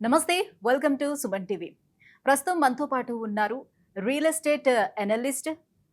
నమస్తే, welcome to Suman TV. ప్రస్తుతం మనతో పాటు ఉన్నారు real estate analyst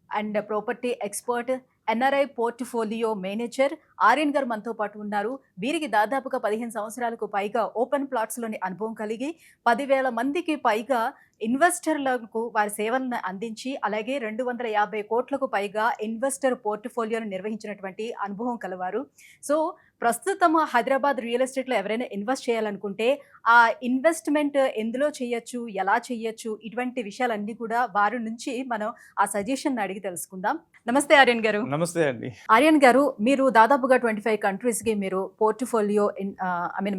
and property expert, NRI portfolio manager Aryan గారు మనతో పాటు ఉన్నారు. వీరికి దాదాపుగా 15 సంవత్సరాలకు పైగా ఓపెన్ ప్లాట్స్లోని అనుభవం కలిగి 10,000 మందికి పైగా ఇన్వెస్టర్లకు వారి సేవలను అందించి, అలాగే 250 కోట్లకు పైగా ఇన్వెస్టర్ పోర్ట్ఫోలియోను నిర్వహించినటువంటి అనుభవం కలవారు. సో ప్రస్తుతం హైదరాబాద్ రియల్ ఎస్టేట్లో ఎవరైనా ఇన్వెస్ట్ చేయాలనుకుంటే ఆ ఇన్వెస్ట్మెంట్ ఎందులో చేయొచ్చు, ఎలా చేయొచ్చు, ఇటువంటి విషయాలన్నీ కూడా వారి నుంచి మనం ఆ సజెషన్ అడిగి తెలుసుకుందాం. నమస్తే ఆర్యన్ గారు. నమస్తే అండి. ఆర్యన్ గారు, మీరు దాదాపుగా 25 కంట్రీస్కి మీరు పోర్ట్ఫోలియో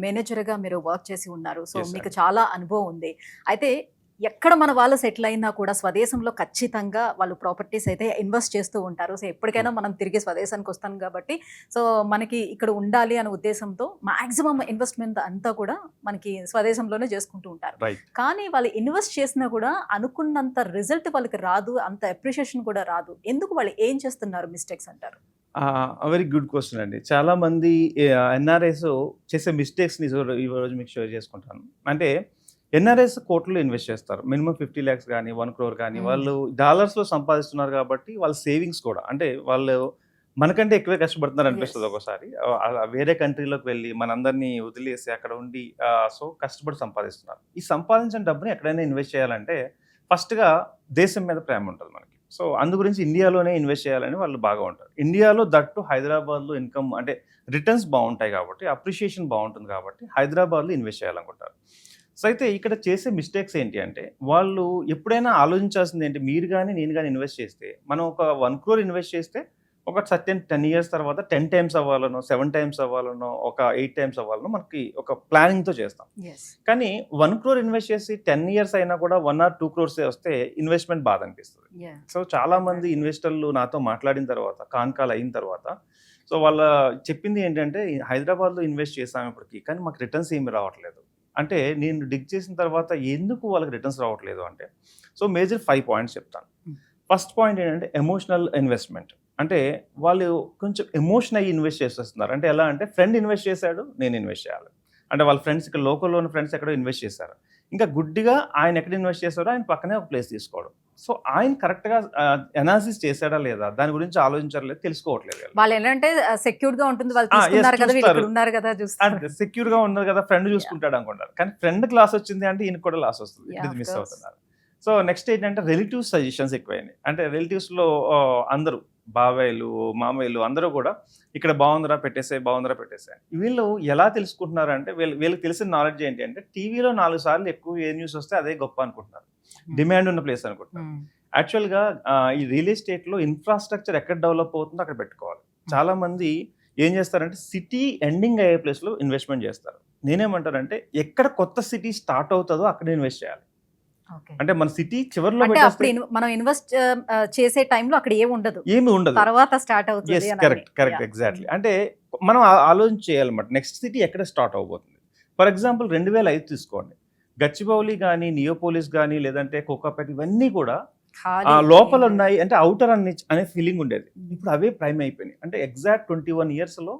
మేనేజర్గా మీరు వర్క్ చేసి ఉన్నారు. సో Yes, మీకు చాలా అనుభవం ఉంది. అయితే ఎక్కడ మన వాళ్ళు సెటిల్ అయినా కూడా స్వదేశంలో ఖచ్చితంగా వాళ్ళు ప్రాపర్టీస్ అయితే ఇన్వెస్ట్ చేస్తూ ఉంటారు. సో ఎప్పటికైనా మనం తిరిగి స్వదేశానికి వస్తాం కాబట్టి సో మనకి ఇక్కడ ఉండాలి అనే ఉద్దేశంతో మాక్సిమం ఇన్వెస్ట్మెంట్ అంతా కూడా మనకి స్వదేశంలోనే చేసుకుంటూ ఉంటారు. రైట్. కానీ వాళ్ళు ఇన్వెస్ట్ చేసినా కూడా అనుకున్నంత రిజల్ట్ వాళ్ళకి రాదు, అంత అప్రిషియేషన్ కూడా రాదు. ఎందుకు వాళ్ళు ఏం చేస్తున్నారు మిస్టేక్స్ అంటారు? వెరీ గుడ్ క్వశ్చన్ అండి. చాలా మంది ఎన్ఆర్ఐస్ చేసే మిస్టేక్స్ని ఈ రోజు మీకు షేర్ చేసుకుంటాను. అంటే ఎన్ఆర్ఐస్ కోట్లలో ఇన్వెస్ట్ చేస్తారు. మినిమం 50 lakhs కానీ 1 crore కానీ వాళ్ళు డాలర్స్లో సంపాదిస్తున్నారు కాబట్టి వాళ్ళ సేవింగ్స్ కూడా అంటే వాళ్ళు మనకంటే ఎక్కువే కష్టపడుతున్నారు అనిపిస్తుంది ఒకసారి. వేరే కంట్రీలోకి వెళ్ళి మనందరినీ వదిలేసి అక్కడ ఉండి సో కష్టపడి సంపాదిస్తున్నారు. ఈ సంపాదించిన డబ్బుని ఎక్కడైనా ఇన్వెస్ట్ చేయాలంటే ఫస్ట్గా దేశం మీద ప్రేమ ఉంటుంది మనకి. సో అందు గురించి ఇండియాలోనే ఇన్వెస్ట్ చేయాలని వాళ్ళు బాగా ఉంటారు. ఇండియాలో దట్టు హైదరాబాద్లో ఇన్కమ్ అంటే రిటర్న్స్ బాగుంటాయి కాబట్టి అప్రిషియేషన్ బాగుంటుంది కాబట్టి హైదరాబాద్లో ఇన్వెస్ట్ చేయాలనుకుంటారు. సో అయితే ఇక్కడ చేసే మిస్టేక్స్ ఏంటి అంటే వాళ్ళు ఎప్పుడైనా ఆలోచించాల్సింది ఏంటి, మీరు కానీ నేను కానీ ఇన్వెస్ట్ చేస్తే మనం ఒక 1 crore ఇన్వెస్ట్ చేస్తే ఒక సర్టెన్ 10 years తర్వాత 10 times అవ్వాలనో 7 times అవ్వాలనో ఒక 8 times అవ్వాలనో మనకి ఒక ప్లానింగ్తో చేస్తాం. కానీ 1 crore ఇన్వెస్ట్ చేసి 10 years అయినా కూడా 1 or 2 crores వస్తే ఇన్వెస్ట్మెంట్ బాధ అనిపిస్తుంది. సో చాలా మంది ఇన్వెస్టర్లు నాతో మాట్లాడిన తర్వాత కాన్కాల్ అయిన తర్వాత సో వాళ్ళ చెప్పింది ఏంటంటే హైదరాబాద్లో ఇన్వెస్ట్ చేసాం ఇప్పటికి కానీ మాకు రిటర్న్స్ ఏమి రావట్లేదు. అంటే నేను డిగ్ చేసిన తర్వాత ఎందుకు వాళ్ళకి రిటర్న్స్ రావట్లేదు అంటే సో మేజర్ 5 points చెప్తాను. ఫస్ట్ పాయింట్ ఏంటంటే ఎమోషనల్ ఇన్వెస్ట్మెంట్. అంటే వాళ్ళు కొంచెం ఎమోషన్ అయ్యి ఇన్వెస్ట్ చేసేస్తున్నారు. అంటే ఎలా అంటే ఫ్రెండ్ ఇన్వెస్ట్ చేశాడు నేను ఇన్వెస్ట్ చేయాలి అంటే వాళ్ళ ఫ్రెండ్స్ ఇక్కడ లోకల్లో ఉన్న ఫ్రెండ్స్ ఎక్కడో ఇన్వెస్ట్ చేశారు. ఇంకా గుడ్డిగా ఆయన ఎక్కడ ఇన్వెస్ట్ చేశాడో ఆయన పక్కనే ఒక ప్లేస్ తీసుకోవడం. సో ఆయన కరెక్ట్గా అనాలిసిస్ చేశాడా లేదా దాని గురించి ఆలోచించారా లేదా తెలుసుకోవట్లేదు. వాళ్ళు ఏంటంటే సెక్యూర్డ్ గా ఉంటుంది, వాళ్ళు తీసుకున్నారు కదా, వీళ్ళు ఇక్కడ ఉన్నారు కదా, చూస్తారు సెక్యూర్ గా ఉన్నారు కదా, ఫ్రెండ్ చూసుకుంటాడు అనుకుంటారు. కానీ ఫ్రెండ్ క్లాస్ వచ్చింది అంటే ఈయన కూడా లాస్ వస్తుంది, ఇది మిస్ అవుతున్నారు. సో నెక్స్ట్ ఏంటంటే రిలేటివ్స్ సజెషన్స్ ఎక్కువైనాయి. అంటే రిలేటివ్స్లో అందరూ బాబాయ్లు మామయ్యలు అందరూ కూడా ఇక్కడ బాగుందిరా పెట్టేసాయి బాగుందిరా పెట్టేసాయి. వీళ్ళు ఎలా తెలుసుకుంటున్నారు అంటే వీళ్ళకి తెలిసిన నాలెడ్జ్ ఏంటి అంటే టీవీలో 4 సార్లు ఎక్కువ ఏ న్యూస్ వస్తే అదే గొప్ప అనుకుంటున్నారు, డిమాండ్ ఉన్న ప్లేస్ అనుకుంటున్నారు. యాక్చువల్గా ఈ రియల్ ఎస్టేట్లో ఇన్ఫ్రాస్ట్రక్చర్ ఎక్కడ డెవలప్ అవుతుందో అక్కడ పెట్టుకోవాలి. చాలా మంది ఏం చేస్తారంటే సిటీ ఎండింగ్ అయ్యే ప్లేస్లో ఇన్వెస్ట్మెంట్ చేస్తారు. నేనేమంటానంటే ఎక్కడ కొత్త సిటీ స్టార్ట్ అవుతుందో అక్కడ ఇన్వెస్ట్ చేయాలి. అంటే మన సిటీ చివరిలో మనం ఇన్వెస్ట్ చేసే టైంలో అక్కడ ఏమి ఉండదు, తర్వాత స్టార్ట్ అవుతుంది. Correct exactly. అంటే మనం ఆలోచన చేయాలన్నమాట నెక్స్ట్ సిటీ ఎక్కడ స్టార్ట్ అవబోతుంది. ఫర్ ఎగ్జాంపుల్ 2005 తీసుకోండి, గచ్చిబౌలి కానీ నియోపోలిస్ కానీ లేదంటే కోకాపేట ఇవన్నీ కూడా లోపల ఉన్నాయి అంటే అవుటర్ అనే ఫీలింగ్ ఉండేది. ఇప్పుడు అవే ప్రైమ్ అయిపోయినాయి. అంటే ఎగ్జాక్ట్ 21 yearsలో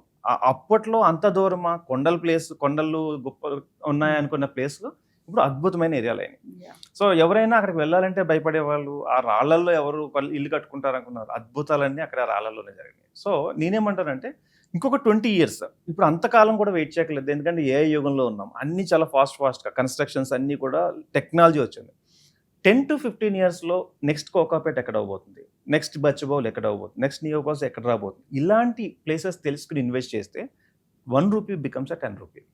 అప్పట్లో అంత దూరమా కొండలు గొప్ప ఉన్నాయి అనుకున్న ప్లేస్లో ఇప్పుడు అద్భుతమైన ఏరియాలు అయినాయి. సో ఎవరైనా అక్కడికి వెళ్ళాలంటే భయపడేవాళ్ళు, ఆ రాళ్లల్లో ఎవరు ఇల్లు కట్టుకుంటారు అనుకున్నారు. అద్భుతాలన్నీ అక్కడ రాళ్లలోనే జరిగినాయి. సో నేనేమంటానంటే ఇంకొక 20 years ఇప్పుడు అంతకాలం కూడా వెయిట్ చేయట్లేదు. ఎందుకంటే ఏ యుగంలో ఉన్నాం, అన్నీ చాలా ఫాస్ట్గా కన్స్ట్రక్షన్స్ అన్నీ కూడా టెక్నాలజీ వచ్చింది. 10 to 15 yearsలో నెక్స్ట్ కోకాపేట ఎక్కడ అవబోతుంది, నెక్స్ట్ బచ్చబౌల్ ఎక్కడ అవబోతుంది, నెక్స్ట్ నియోపాస్ ఎక్కడ రాబోతుంది, ఇలాంటి ప్లేసెస్ తెలుసుకుని ఇన్వెస్ట్ చేస్తే 1 rupee becomes a 10 rupee.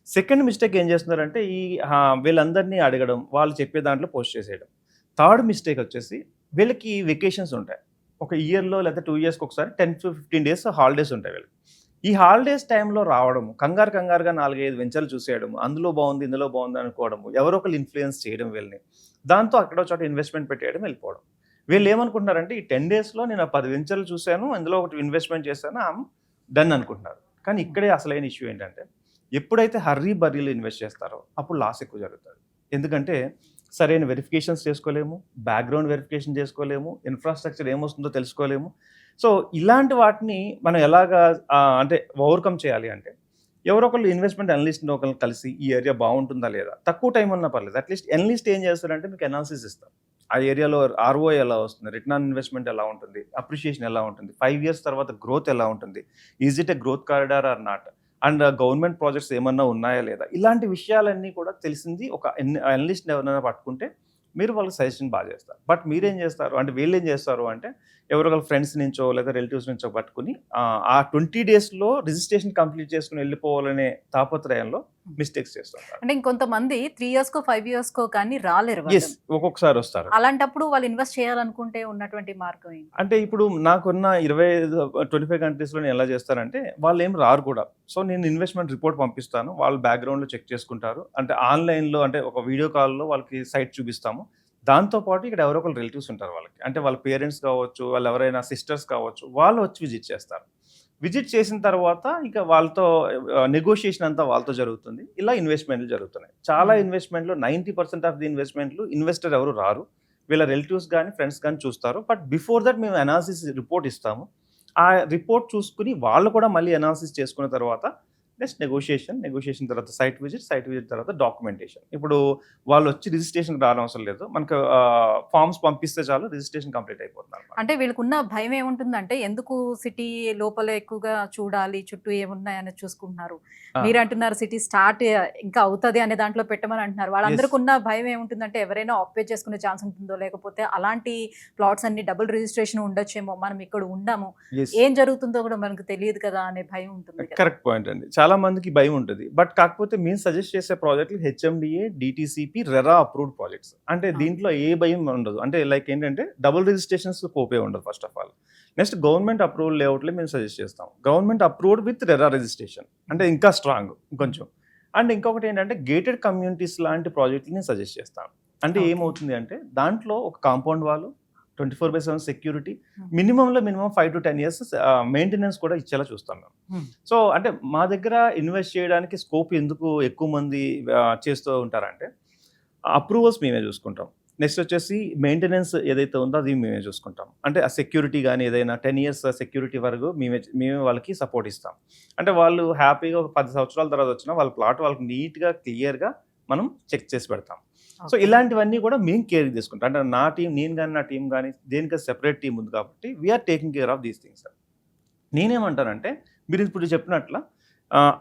Second mistake ఏం చేస్తున్నారంటే వీళ్ళందరినీ అడగడం, వాళ్ళు చెప్పే దాంట్లో పోస్ట్ చేసేయడం. థర్డ్ మిస్టేక్ వచ్చేసి వీళ్ళకి వెకేషన్స్ ఉంటాయి. ఒక ఇయర్లో లేదా 2 yearsకి ఒకసారి 10 to 15 days హాలిడేస్ ఉంటాయి వీళ్ళకి. ఈ హాలిడేస్ టైంలో రావడము, కంగారుగా 4-5 వెంచర్లు చూసేయడము, అందులో బాగుంది ఇందులో బాగుంది అనుకోవడము, ఎవరో ఒకరు ఇన్ఫ్లుయెన్స్ చేయడం వీళ్ళని, దాంతో అక్కడో చోట ఇన్వెస్ట్మెంట్ పెట్టేయడం, వెళ్ళిపోవడం. వీళ్ళు ఏమనుకుంటున్నారంటే ఈ 10 daysలో నేను 10 వెంచర్లు చూశాను, అందులో ఒకటి ఇన్వెస్ట్మెంట్ చేశాను, డన్ అనుకుంటున్నారు. కానీ ఇక్కడే అసలైన ఇష్యూ ఏంటంటే ఎప్పుడైతే బర్రీలో ఇన్వెస్ట్ చేస్తారో అప్పుడు లాస్ ఎక్కువ జరుగుతుంది. ఎందుకంటే సరైన వెరిఫికేషన్స్ చేసుకోలేము, బ్యాక్గ్రౌండ్ వెరిఫికేషన్ చేసుకోలేము, ఇన్ఫ్రాస్ట్రక్చర్ ఏమొస్తుందో తెలుసుకోలేము. సో ఇలాంటి వాటిని మనం ఎలాగా అంటే ఓవర్కమ్ చేయాలి అంటే ఎవరో ఒకళ్ళు ఇన్వెస్ట్మెంట్ అనలిస్ట్ని ఒకరిని కలిసి ఈ ఏరియా బాగుంటుందా లేదా, తక్కువ టైం ఉన్నా పర్లేదు, అట్లీస్ట్ అనలిస్ట్ ఏం చేస్తారంటే మీకు అనాలిసిస్ ఇస్తారు. ఆ ఏరియాలో ఆర్ఓఐ ఎలా వస్తుంది, రిటర్న్ ఆన్ ఇన్వెస్ట్మెంట్ ఎలా ఉంటుంది, అప్రిషియేషన్ ఎలా ఉంటుంది, 5 years తర్వాత గ్రోత్ ఎలా ఉంటుంది, is it a growth corridor or not, and government projects ఏమన్నా ఉన్నాయా లేదా, ఇలాంటి విషయాలన్నీ కూడా తెలిసింది ఒక అనలిస్ట్ని ఎవరైనా పట్టుకుంటే మీరు వాళ్ళకి సజెషన్ బాగా చేస్తారు. బట్ మీరేం చేస్తారు అంటే, వీళ్ళు ఏం చేస్తారు అంటే, ఎవరో ఒకళ్ళ ఫ్రెండ్స్ నుంచో లేదా రిలేటివ్స్ నుంచో పట్టుకుని ఆ 20 daysలో రిజిస్ట్రేషన్ కంప్లీట్ చేసుకుని వెళ్ళిపోవాలనే తాపత్రయంలో మిస్టేక్స్ చేస్తుంటారు. అంటే ఇంకొంతమంది 3 yearsకో 5 yearsకో కానీ రాలేరు ఎస్, వాళ్ళు. ఒక్కొక్కసారి వస్తారు. అలాంటప్పుడు వాళ్ళు ఇన్వెస్ట్ చేయాలనుకుంటే ఉన్నటువంటి మార్గం ఏంటి? అంటే ఇప్పుడు నాకున్న 25 కంట్రీస్లో నేను ఎలా చేస్తానంటే, వాళ్ళు ఏం రారు కూడా. సో నేను ఇన్వెస్ట్మెంట్ రిపోర్ట్ పంపిస్తాను, వాళ్ళు బ్యాక్గ్రౌండ్లో చెక్ చేసుకుంటారు. అంటే ఆన్లైన్లో, అంటే ఒక వీడియో కాల్లో వాళ్ళకి సైట్ చూపిస్తాము. దాంతోపాటు ఇక్కడ ఎవరో ఒకరు రిలేటివ్స్ ఉంటారు వాళ్ళకి, అంటే వాళ్ళ పేరెంట్స్ కావచ్చు, వాళ్ళు ఎవరైనా సిస్టర్స్ కావచ్చు, వాళ్ళు వచ్చి విజిట్ చేస్తారు. విజిట్ చేసిన తర్వాత ఇక వాళ్ళతో నెగోషియేషన్ అంతా వాళ్ళతో జరుగుతుంది. ఇలా ఇన్వెస్ట్మెంట్లు జరుగుతున్నాయి. చాలా ఇన్వెస్ట్మెంట్లు 90% ఆఫ్ ది ఇన్వెస్ట్మెంట్లు ఇన్వెస్టర్ ఎవరు రారు, వీళ్ళ రిలేటివ్స్ కానీ ఫ్రెండ్స్ కానీ చూస్తారు. బట్ బిఫోర్ దట్ మేము అనాలిసిస్ రిపోర్ట్ ఇస్తాము. ఆ రిపోర్ట్ చూసుకుని వాళ్ళు కూడా మళ్ళీ అనాలిసిస్ చేసుకున్న తర్వాత నెక్స్ట్ నెగోషియేషన్ తర్వాత సైట్ విజిట్ తర్వాత డాక్యుమెంటేషన్. ఇప్పుడు వాళ్ళు వచ్చి రిజిస్ట్రేషన్కి రావడం అవసరం లేదు, మనకు ఫామ్స్ పంపిస్తే చాలు, రిజిస్ట్రేషన్ కంప్లీట్ అయిపోతుంది అన్నమాట. అంటే వీళ్ళకున్న భయం ఏముంటుందంటే, ఎందుకు సిటీ లోపల ఎక్కువగా చూడాలి, చుట్టూ ఏమున్నాయని చూసుకుంటున్నారు. మీరు అంటున్నారు సిటీ స్టార్ట్ ఇంకా అవుతుంది అనే దాంట్లో పెట్టమని అంటున్నారు. వాళ్ళందరికీ ఉన్న భయం ఏముంటుందంటే, ఎవరైనా ఆక్యుపై చేసుకునే ఛాన్స్ ఉంటుందో, లేకపోతే అలాంటి ప్లాట్స్ అన్ని డబుల్ రిజిస్ట్రేషన్ ఉండొచ్చేమో, మనం ఇక్కడ ఉండాము, ఏం జరుగుతుందో కూడా మనకు తెలియదు కదా అనే భయం ఉంటుంది. కరెక్ట్ పాయింట్ అండి. చాలా మందికి భయం ఉంటుంది. బట్ కాకపోతే మేము సజెస్ట్ చేసే ప్రాజెక్టులు HMDA, DTCP, RERA approved projects. అంటే దీంట్లో ఏ భయం ఉండదు. అంటే లైక్ ఏంటంటే, డబుల్ రిజిస్ట్రేషన్స్ కోపే ఉండదు first of all. Next government approval లేఅవుట్లే మేము సజెస్ట్ చేస్తాం. Government approved with RERA registration అంటే ఇంకా స్ట్రాంగ్ కొంచెం. అండ్ ఇంకొకటి ఏంటంటే, గేటెడ్ కమ్యూనిటీస్ లాంటి ప్రాజెక్టుని సజెస్ట్ చేస్తాం. అంటే ఏమవుతుంది అంటే, దాంట్లో ఒక కాంపౌండ్ వాళ్ళు, 24/7 security, minimum 5 to 10 years maintenance కూడా ఇచ్చేలా చూస్తాం మేము. సో అంటే మా దగ్గర ఇన్వెస్ట్ చేయడానికి స్కోప్ ఎందుకు ఎక్కువ మంది చేస్తూ ఉంటారంటే, అప్రూవల్స్ మేమే చూసుకుంటాం. నెక్స్ట్ వచ్చేసి మెయింటెనెన్స్ ఏదైతే ఉందో అది మేమే చూసుకుంటాం. అంటే ఆ సెక్యూరిటీ కానీ ఏదైనా 10 years సెక్యూరిటీ వరకు మేమే వాళ్ళకి సపోర్ట్ ఇస్తాం. అంటే వాళ్ళు హ్యాపీగా ఒక 10 సంవత్సరాల తర్వాత వచ్చినా వాళ్ళ ప్లాట్ వాళ్ళకి నీట్గా క్లియర్గా మనం చెక్ చేసి పెడతాం. సో ఇలాంటివన్నీ కూడా మేము కేర్ తీసుకుంటాం. అంటే నా టీం, నేను కానీ నా టీం కానీ దేనికి సెపరేట్ టీం ఉంది కాబట్టి we're taking care of these things. నేనేమంటానంటే, మీరు ఇప్పుడు చెప్పినట్ల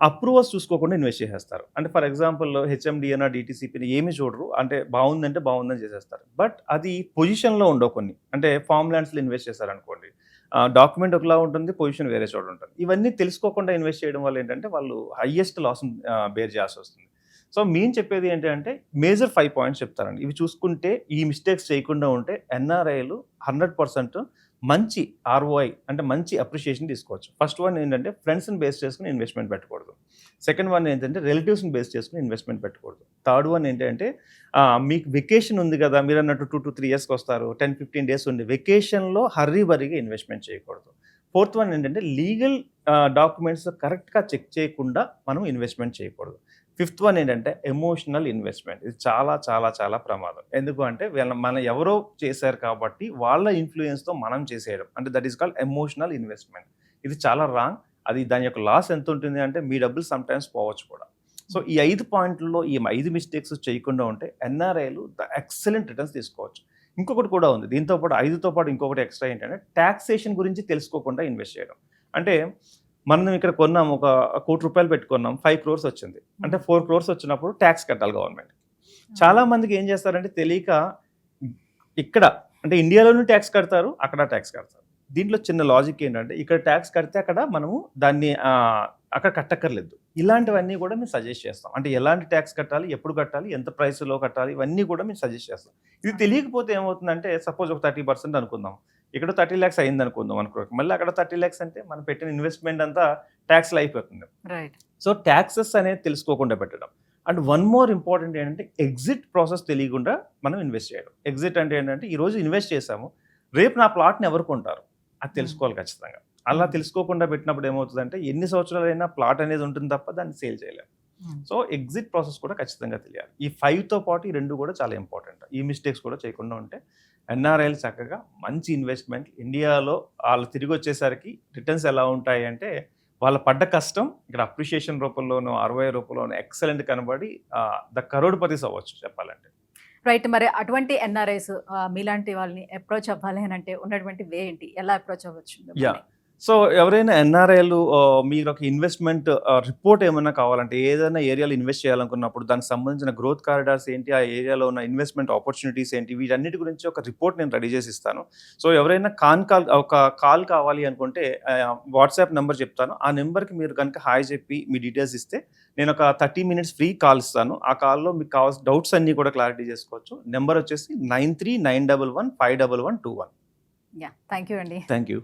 అప్రూవల్స్ చూసుకోకుండా ఇన్వెస్ట్ చేసేస్తారు. అంటే ఫర్ ఎగ్జాంపుల్ హెచ్ఎండిఏనా డిటిసిపిని ఏమి చూడరు, అంటే బాగుందంటే బాగుందని చేసేస్తారు. బట్ అది పొజిషన్లో ఉండవు కొన్ని. అంటే ఫామ్ ల్యాండ్స్లో ఇన్వెస్ట్ చేశారనుకోండి, డాక్యుమెంట్ ఒకలా ఉంటుంది, పొజిషన్ వేరే చోట ఉంటుంది. ఇవన్నీ తెలుసుకోకుండా ఇన్వెస్ట్ చేయడం వల్ల ఏంటంటే వాళ్ళు హైయెస్ట్ లాస్ బేర్ చేయాల్సి వస్తుంది. సో మేము చెప్పేది ఏంటంటే, మేజర్ 5 points చెప్తారండి. ఇవి చూసుకుంటే, ఈ మిస్టేక్స్ చేయకుండా ఉంటే ఎన్ఆర్ఐలు 100% మంచి ఆర్ఓఐ అంటే మంచి అప్రిషియేషన్ తీసుకోవచ్చు. ఫస్ట్ వన్ ఏంటంటే, ఫ్రెండ్స్ని బేస్ చేసుకుని ఇన్వెస్ట్మెంట్ పెట్టకూడదు. సెకండ్ వన్ ఏంటంటే, రిలేటివ్స్ని బేస్ చేసుకుని ఇన్వెస్ట్మెంట్ పెట్టకూడదు. థర్డ్ వన్ ఏంటంటే, మీకు వెకేషన్ ఉంది కదా, మీరు అన్నట్టు 2 to 3 yearsకి వస్తారు, 10-15 days ఉంది, వెకేషన్లో హర్రీబరీగా ఇన్వెస్ట్మెంట్ చేయకూడదు. ఫోర్త్ వన్ ఏంటంటే, లీగల్ డాక్యుమెంట్స్ కరెక్ట్గా చెక్ చేయకుండా మనం ఇన్వెస్ట్మెంట్ చేయకూడదు. ఫిఫ్త్ వన్ ఏంటంటే, ఎమోషనల్ ఇన్వెస్ట్మెంట్. ఇది చాలా చాలా చాలా ప్రమాదం. ఎందుకు అంటే, మనం ఎవరో చేశారు కాబట్టి వాళ్ళ ఇన్ఫ్లుయెన్స్తో మనం చేసేయడం, అంటే that is called emotional investment. ఇది చాలా రాంగ్. అది దాని యొక్క లాస్ ఎంత ఉంటుంది అంటే, మీ డబ్బులు సమ్టైమ్స్ పోవచ్చు కూడా. సో ఈ 5 పాయింట్లలో ఈ 5 మిస్టేక్స్ చేయకుండా ఉంటే ఎన్ఆర్ఐలు ఎక్సలెంట్ రిటర్న్స్ తీసుకోవచ్చు. ఇంకొకటి కూడా ఉంది దీంతో పాటు, 5తో పాటు ఇంకొకటి ఎక్స్ట్రా ఏంటంటే, టాక్సేషన్ గురించి తెలుసుకోకుండా ఇన్వెస్ట్ చేయడం. అంటే మనం ఇక్కడ కొన్నాం, ఒక ₹1,00,00,000 పెట్టుకున్నాం, 5 crores వచ్చింది అంటే 4 crores వచ్చినప్పుడు ట్యాక్స్ కట్టాలి గవర్నమెంట్. చాలా మందికి ఏం చేస్తారంటే, తెలియక ఇక్కడ అంటే ఇండియాలోనూ ట్యాక్స్ కడతారు, అక్కడ ట్యాక్స్ కడతారు. దీంట్లో చిన్న లాజిక్ ఏంటంటే, ఇక్కడ ట్యాక్స్ కడితే అక్కడ మనము దాన్ని అక్కడ కట్టక్కర్లేదు. ఇలాంటివన్నీ కూడా మేము సజెస్ట్ చేస్తాం. అంటే ఎలాంటి ట్యాక్స్ కట్టాలి, ఎప్పుడు కట్టాలి, ఎంత ప్రైస్లో కట్టాలి, ఇవన్నీ కూడా మేము సజెస్ట్ చేస్తాం. ఇది తెలియకపోతే ఏమవుతుందంటే, సపోజ్ ఒక 30% అనుకుందాం, ఇక్కడ 30 lakhs అయింది అనుకుందాం అనుకోండి, మళ్ళీ అక్కడ 30 lakhs అంటే మనం పెట్టిన ఇన్వెస్ట్మెంట్ అంతా ట్యాక్స్లో అయిపోతుంది. సో ట్యాక్సెస్ అనేది తెలుసుకోకుండా పెట్టడం. అండ్ వన్ మోర్ ఇంపార్టెంట్ ఏంటంటే, ఎగ్జిట్ ప్రాసెస్ తెలియకుండా మనం ఇన్వెస్ట్ చేయడం. ఎగ్జిట్ అంటే ఏంటంటే, ఈరోజు ఇన్వెస్ట్ చేసాము, రేపు నా ప్లాట్ని ఎవరు కొంటారు అది తెలుసుకోవాలి ఖచ్చితంగా. అలా తెలుసుకోకుండా పెట్టినప్పుడు ఏమవుతుందంటే, ఎన్ని సంవత్సరాలైనా ప్లాట్ అనేది ఉంటుంది తప్ప దాన్ని సేల్ చేయలేము. సో ఎగ్జిట్ ప్రాసెస్ కూడా ఖచ్చితంగా తెలియాలి. ఈ 5తో పాటు ఈ 2 కూడా చాలా ఇంపార్టెంట్. ఈ మిస్టేక్స్ కూడా చేయకుండా ఉంటే ఎన్ఆర్ఐలు చక్కగా మంచి ఇన్వెస్ట్మెంట్ ఇండియాలో వాళ్ళు తిరిగి వచ్చేసరికి రిటర్న్స్ ఎలా ఉంటాయి అంటే, వాళ్ళ పడ్డ కష్టం ఇక్కడ అప్రిషియేషన్ రూపంలోనూ ROI రూపంలోనూ ఎక్సలెంట్ కనబడి ద కరోడ్పతిస్ అవ్వచ్చు చెప్పాలంటే. రైట్. మరి అటువంటి ఎన్ఆర్ఐస్ మీలాంటి వాళ్ళని అప్రోచ్ అవ్వాలి అని అంటే ఉన్నటువంటి వే ఏంటి? ఎలా అప్రోచ్ అవ్వచ్చు మిమ్మల్ని? యా. సో ఎవరైనా ఎన్ఆర్ఐలు మీరు ఒక ఇన్వెస్ట్మెంట్ రిపోర్ట్ ఏమన్నా కావాలంటే ఏదైనా ఏరియాలో ఇన్వెస్ట్ చేయాలనుకున్నప్పుడు దానికి సంబంధించిన గ్రోత్ కారిడార్స్ ఏంటి, ఆ ఏరియాలో ఉన్న ఇన్వెస్ట్మెంట్ ఆపర్చునిటీస్ ఏంటి, వీటన్నిటి గురించి ఒక రిపోర్ట్ నేను రెడీ చేసి ఇస్తాను. సో ఎవరైనా ఒక కాల్ కావాలి అనుకుంటే వాట్సాప్ నెంబర్ చెప్తాను. ఆ నెంబర్కి మీరు కనుక హాయ్ చెప్పి మీ డీటెయిల్స్ ఇస్తే నేను ఒక 30 minutes ఫ్రీ కాల్ ఇస్తాను. ఆ కాల్లో మీకు కావాల్సిన డౌట్స్ అన్నీ కూడా క్లారిటీ చేసుకోవచ్చు. నెంబర్ వచ్చేసి 9391151121. యా, థ్యాంక్ యూ అండి. Thank you.